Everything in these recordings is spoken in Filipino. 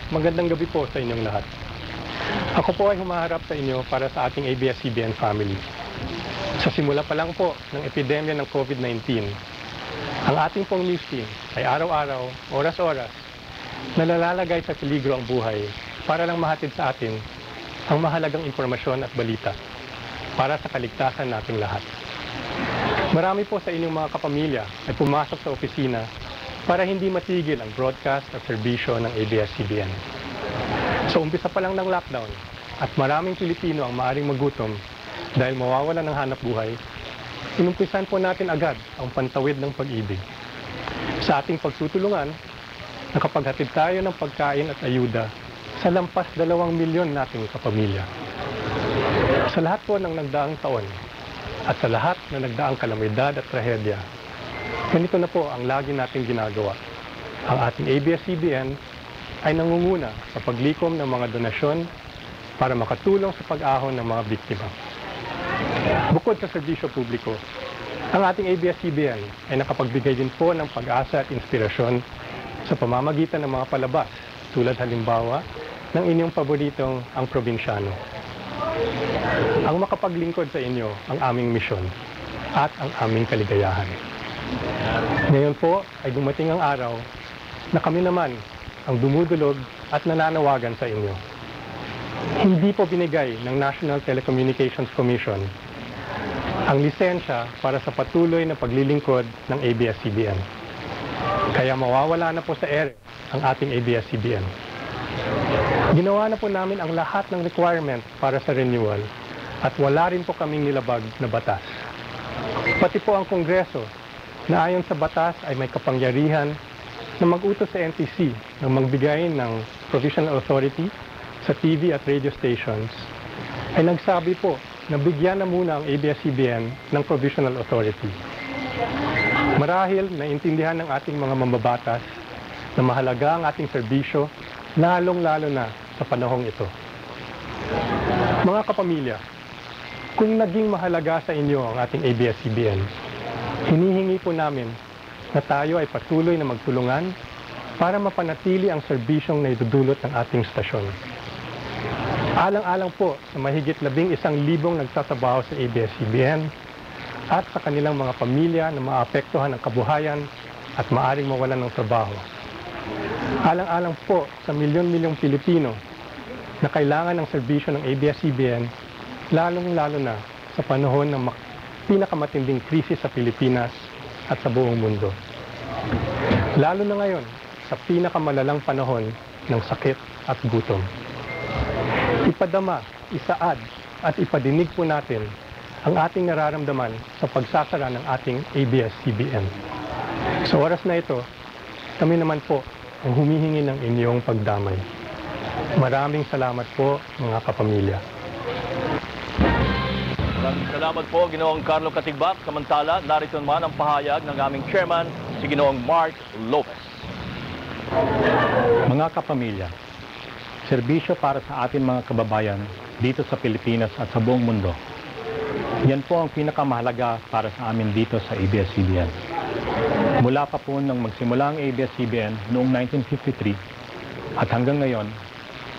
magandang gabi po sa inyong lahat. Ako po ay humaharap sa inyo para sa ating ABS-CBN family. Sa simula pa lang po ng epidemya ng COVID-19, ang ating pong news team ay araw-araw, oras-oras, nalalagay sa peligro ang buhay para lang mahatid sa atin ang mahalagang impormasyon at balita para sa kaligtasan nating lahat. Marami po sa inyong mga kapamilya ay pumasok sa opisina para hindi matigil ang broadcast at serbisyo ng ABS-CBN. So umpisa pa lang ng lockdown at maraming Pilipino ang maaring magutom dahil mawawala ng hanap buhay, inumpisan po natin agad ang pantawid ng pag-ibig. Sa ating pagtutulungan, nakapaghatid tayo ng pagkain at ayuda sa lampas 2 milyon nating kapamilya. Sa lahat po ng nagdaang taon at sa lahat na nagdaang kalamidad at trahedya, ganito na po ang lagi nating ginagawa. Ang ating ABS-CBN ay nangunguna sa paglikom ng mga donasyon para makatulong sa pag-ahon ng mga biktima. Bukod sa serbisyo publiko, ang ating ABS-CBN ay nakapagbigay din po ng pag-asa at inspirasyon sa pamamagitan ng mga palabas tulad halimbawa ng inyong paboritong Ang Probinsyano. Ang makapaglingkod sa inyo ang aming misyon at ang aming kaligayahan. Ngayon po ay dumating ang araw na kami naman ang dumudulog at nananawagan sa inyo. Hindi po binigay ng National Telecommunications Commission ang lisensya para sa patuloy na paglilingkod ng ABS-CBN. Kaya mawawala na po sa ere ang ating ABS-CBN. Ginawa na po namin ang lahat ng requirement para sa renewal at wala rin po kaming nilabag na batas. Pati po ang Kongreso na ayon sa batas ay may kapangyarihan na mag-utos sa NTC na magbigay ng provisional authority sa TV at radio stations, ay nagsabi po na bigyan na muna ang ABS-CBN ng provisional authority. Marahil naintindihan ng ating mga mambabatas na mahalaga ang ating serbisyo, lalong-lalo na sa panahong ito. Mga kapamilya, kung naging mahalaga sa inyo ang ating ABS-CBN, hinihingi po namin na tayo ay patuloy na magtulungan para mapanatili ang serbisyong naidudulot ng ating stasyon. Alang-alang po sa mahigit 11,000 nagsasabaho sa ABS-CBN at sa kanilang mga pamilya na maapektuhan ng kabuhayan at maaring mawalan ng trabaho. Alang-alang po sa milyon-milyong Pilipino na kailangan ng serbisyo ng ABS-CBN, lalong-lalo na sa panahon ng pinakamatinding krisis sa Pilipinas at sa buong mundo. Lalo na ngayon, sa pinakamalalang panahon ng sakit at gutom. Ipadama, isaad, at ipadinig po natin ang ating nararamdaman sa pagsasara ng ating ABS-CBN. Sa oras na ito, kami naman po ang humihingi ng inyong pagdamay. Maraming salamat po, mga kapamilya. Salamat po, Ginoong Carlo Katigbak. Samantala, narito naman ang pahayag ng aming chairman, si Ginoong Mark Lopez. Mga kapamilya, serbisyo para sa ating mga kababayan dito sa Pilipinas at sa buong mundo. Yan po ang pinakamahalaga para sa amin dito sa ABS-CBN. Mula pa po nang magsimula ang ABS-CBN noong 1953 at hanggang ngayon,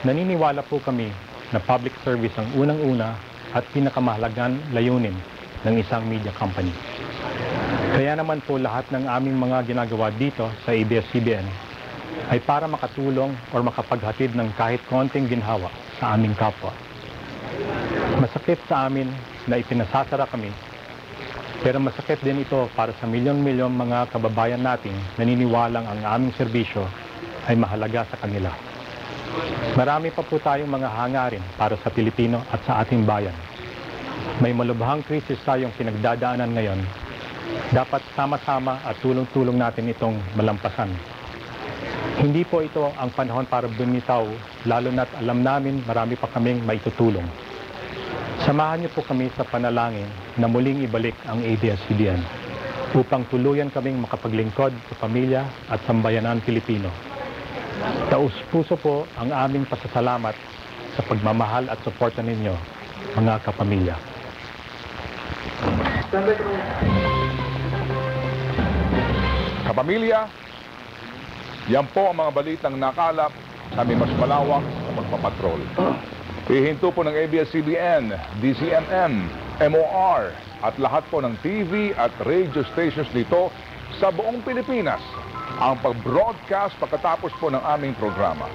naniniwala po kami na public service ang unang-una at pinakamahalagang layunin ng isang media company. Kaya naman po lahat ng aming mga ginagawa dito sa ABS-CBN ay para makatulong o makapaghatid ng kahit konting ginhawa sa aming kapwa. Masakit sa amin na ipinasasara kami, pero masakit din ito para sa milyon-milyon mga kababayan nating naniniwalang ang aming serbisyo ay mahalaga sa kanila. Marami pa po tayong mga hangarin para sa Pilipino at sa ating bayan. May malubhang krisis tayong pinagdadaanan ngayon. Dapat sama-sama at tulong-tulong natin itong malampasan. Hindi po ito ang panahon para bumitaw, lalo na't alam namin marami pa kaming maitutulong. Samahan niyo po kami sa panalangin na muling ibalik ang ABS-CBN upang tuluyan kaming makapaglingkod sa pamilya at sambayanan Pilipino. Taus-puso po ang aming pasasalamat sa pagmamahal at suporta ninyo, mga kapamilya. Kapamilya, yan po ang mga balitang nakalap sa aming mas malawak na pagpapatrol. Hihinto po ng ABS-CBN, DZMM, MOR at lahat po ng TV at radio stations dito sa buong Pilipinas ang pag-broadcast pagkatapos po ng aming programa.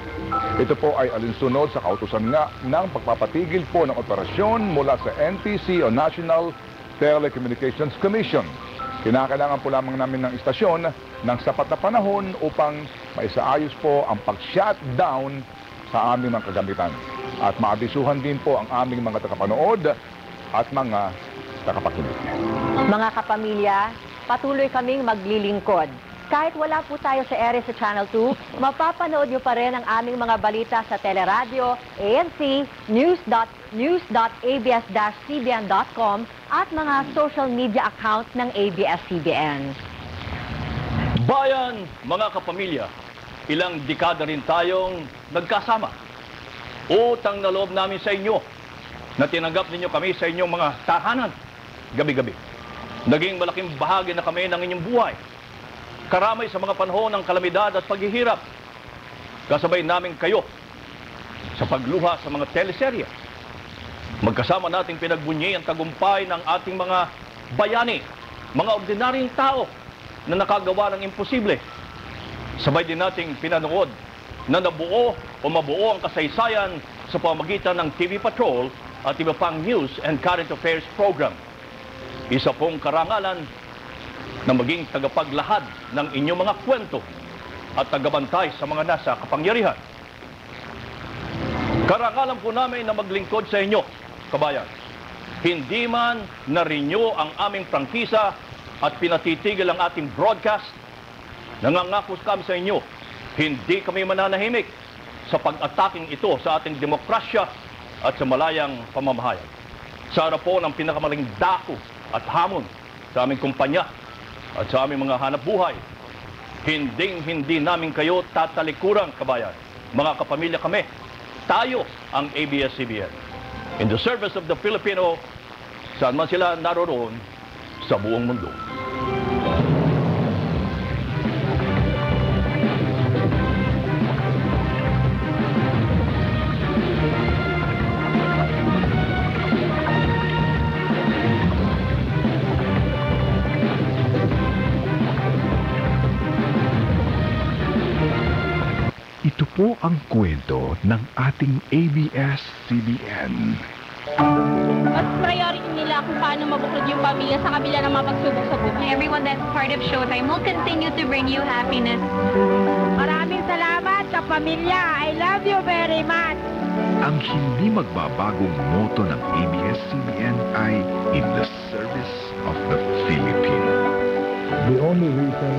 Ito po ay alinsunod sa kautusan nga ng pagpapatigil po ng operasyon mula sa NTC o National Telecommunications Commission. Kinakailangan po lamang namin ng istasyon ng sapat na panahon upang maisaayos po ang pag-shutdown sa aming mga kagamitan. At maabisuhan din po ang aming mga tagapanood at mga tagapakinig. Mga kapamilya, patuloy kaming maglilingkod. Kahit wala po tayo sa ere sa Channel 2, mapapanood nyo pa rin ang aming mga balita sa teleradyo, ANC, news.abs-cbn.com at mga social media account ng ABS-CBN. Bayan, mga kapamilya, ilang dekada rin tayong nagkasama. Utang na loob namin sa inyo na tinanggap ninyo kami sa inyong mga tahanan gabi-gabi. Naging malaking bahagi na kami ng inyong buhay. Karamay sa mga panahon ng kalamidad at paghihirap. Kasabay namin kayo sa pagluha sa mga teleserye. Magkasama nating pinagbunyi ang tagumpay ng ating mga bayani, mga ordinaryong tao na nakagawa ng imposible. Sabay din nating pinanood na nabuo o mabuo ang kasaysayan sa pamamagitan ng TV Patrol at iba pang news and current affairs program. Isa pong karangalan na maging tagapaglahad ng inyong mga kwento at tagabantay sa mga nasa kapangyarihan. Karangalan po namin na maglingkod sa inyo, kabayan. Hindi man na-renew ang aming prangkisa at pinatitigil ang ating broadcast, nangangako kami sa inyo, hindi kami mananahimik sa pag-ataking ito sa ating demokrasya at sa malayang pamamahayag. Sa harap po ng pinakamaling dako at hamon sa aming kumpanya at sa aming mga hanap buhay, hindi namin kayo tatalikuran, kabayan. Mga kapamilya kami, tayo ang ABS-CBN. In the service of the Filipino, saan man sila naroon sa buong mundo. Ito po ang kwento ng ating ABS-CBN. Mas priority nila kung paano mabuklod yung pamilya sa kabila ng mga pagsubok sa buhay. Everyone that's part of Showtime will continue to bring you happiness. Maraming salamat sa pamilya. I love you very much. Ang hindi magbabagong motto ng ABS-CBN ay in the service of the Filipino. The only reason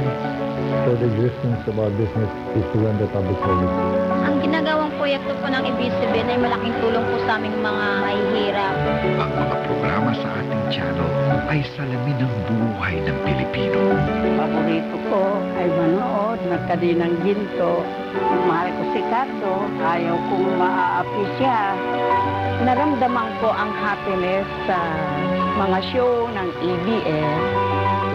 for the existence of our business is to render public service. Ang ginagawang proyekto po ng ABS-CBN ay malaking tulong po sa aming mga mahihirap. Ang mga programa sa ating channel ay salamin ng buhay ng Pilipino. Paborito ko ay manood ng Kadinang Ginto. Mahal ko si Cardo. Ayaw kong maaapi siya. Naramdaman ko ang happiness sa mga show ng ABS.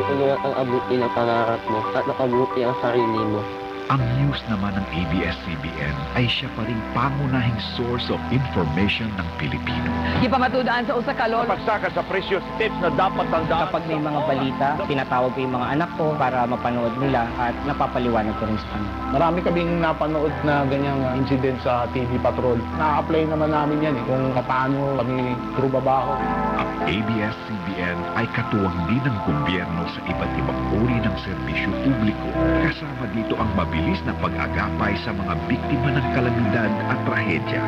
Tulungan ang abuti ng pangarap mo at nakabuti ang sarili mo. Ang news naman ng ABS-CBN ay siya pa ring pangunahing source of information ng Pilipino. Di pa matudaan sa usakalol. Pagsakat sa precious tips na dapat tandaan. Kapag may mga balita, tinatawag ko yung mga anak ko para mapanood nila at napapaliwanag ko rin sa kanila. Marami kaming napanood na ganyang incident sa TV Patrol. Na-apply naman namin yan kung paano kami trubabaho. Ang ABS-CBN ay katuwang din ng gobyerno sa iba't ibang uri ng serbisyo publiko. Kasama dito ang mabilis na pag-agapay sa mga biktima ng kalamidad at trahedya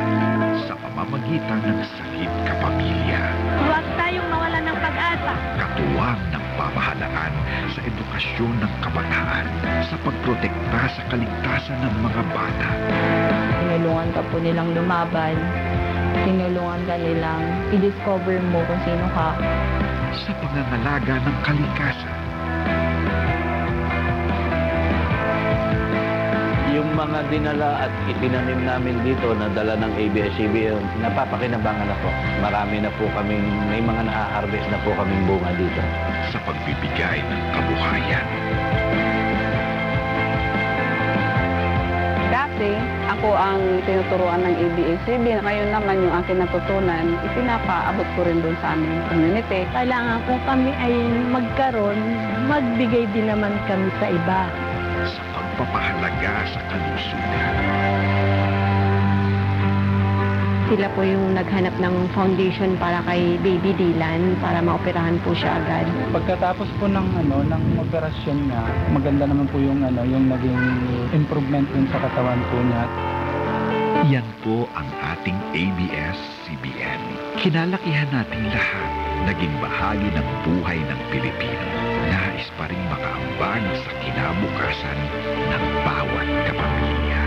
sa pamamagitan ng sakit kapamilya. Huwag tayong mawalan ng pag-asa. Katuwang ng pamahalaan sa edukasyon ng kabataan sa pagprotekta sa kaligtasan ng mga bata. Tinulungan ka po nilang lumaban. Tinulungan ka nilang i-discover mo kung sino ka. Sa pangangalaga ng kalikasan. Yung mga dinala at itinanim namin dito na dala ng ABS-CBN, napapakinabangan na po. Marami na po kaming, may mga na-harvest na po kaming bunga dito. Sa pagbibigay ng kabuhayan. Dati, Ako ang tinuturuan ng ABS-CBN. Ngayon naman yung aking natutunan, ipinapaabot ko rin doon sa aming community. Kailangan kung kami ay magkaroon, magbigay din naman kami sa iba. Sa pagpapahalaga sa kalusugan. Sila po yung naghanap ng foundation para kay Baby Dylan para maoperahan po siya agad. Pagkatapos po ng ng operasyon niya, maganda naman po yung yung naging improvement din sa katawan po niya. Yan po ang ating ABS-CBN. Kinalakihan natin lahat, naging bahagi ng buhay ng Pilipino. Nais pa rin makaambag sa kinabukasan ng bawat kapamilya.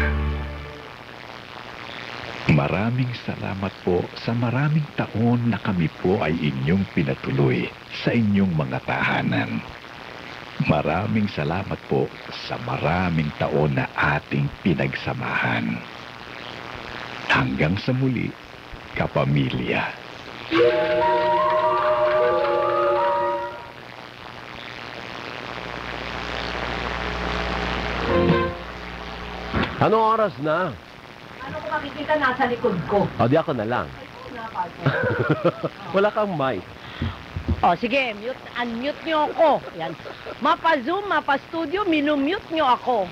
Maraming salamat po sa maraming taon na kami po ay inyong pinatuloy sa inyong mga tahanan. Maraming salamat po sa maraming taon na ating pinagsamahan. Hanggang sa muli, kapamilya. Anong oras na? Ano ko makikita nasa likod ko? O, di ako na lang. Wala kang mic. O, sige, unmute nyo ako. Yan. Mapa-Zoom, mapa-studio, minumute nyo ako.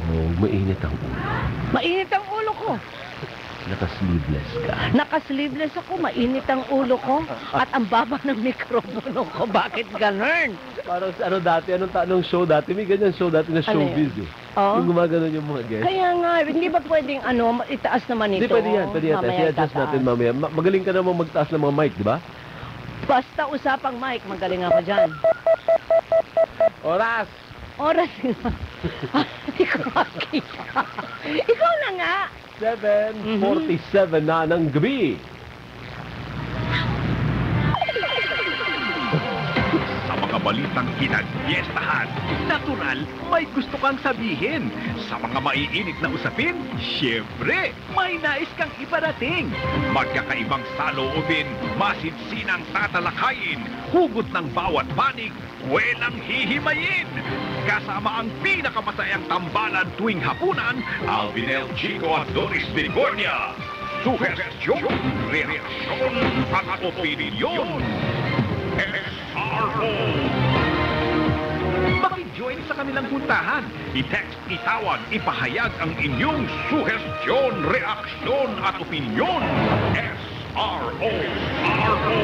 Oh, mainit ang ulo. Mainit ang ulo ko. Naka-sleeveless ka. Naka-sleeveless ako, mainit ang ulo ko. At ang baba ng mikropono ko. Bakit ganun? Parang anong show dati? May ganyan show dati na showbiz eh. Oh? Yung gumagano yung mga guests. Kaya nga, hindi ba pwedeng itaas naman ito? Hindi, pwede yan. I-adjust natin mamaya. Magaling ka naman magtaas ng mga mic, di ba? Basta usapang mic, magaling ako dyan. Oras! Oras nga. Hindi ko makita. Ikaw na nga. 7:47 na ng gabi. Sa mga balitang pinagpiestahan, natural, may gusto kang sabihin. Sa mga maiinit na usapin, syempre, may nais kang iparating. Magkakaibang saloobin, masinsinang tatalakayin, hugot ng bawat panig, welang hihimayin. Kasama ang pinakamasayang tambalan tuwing hapunan, Alvinel Chico at Doris Bigornia. Suhestyon, reaksyon at opinyon. SRO. Maki-join sa kanilang puntahan. I-text, itawag, ipahayag ang inyong suhestyon, reaksyon at opinyon. SRO. RO.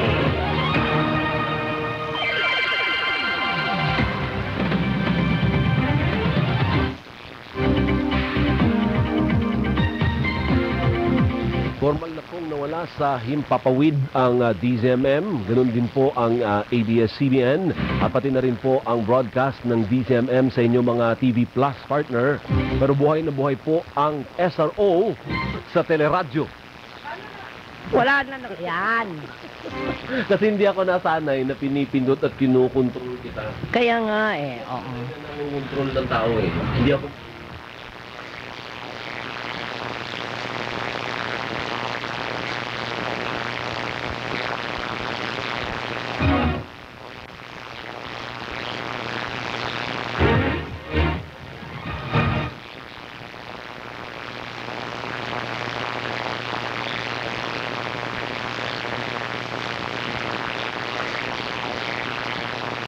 Formal na pong nawala sa himpapawid ang DZMM. Ganun din po ang ABS-CBN at pati na rin po ang broadcast ng DZMM sa inyong mga TV Plus partner. Pero buhay na buhay po ang SRO sa teleradyo. Wala na yan. Kasi hindi ako nasanay na pinipindot at kinukontrol kita. Kaya nga eh, oo. Nangungontrol ng tao eh. Hindi ako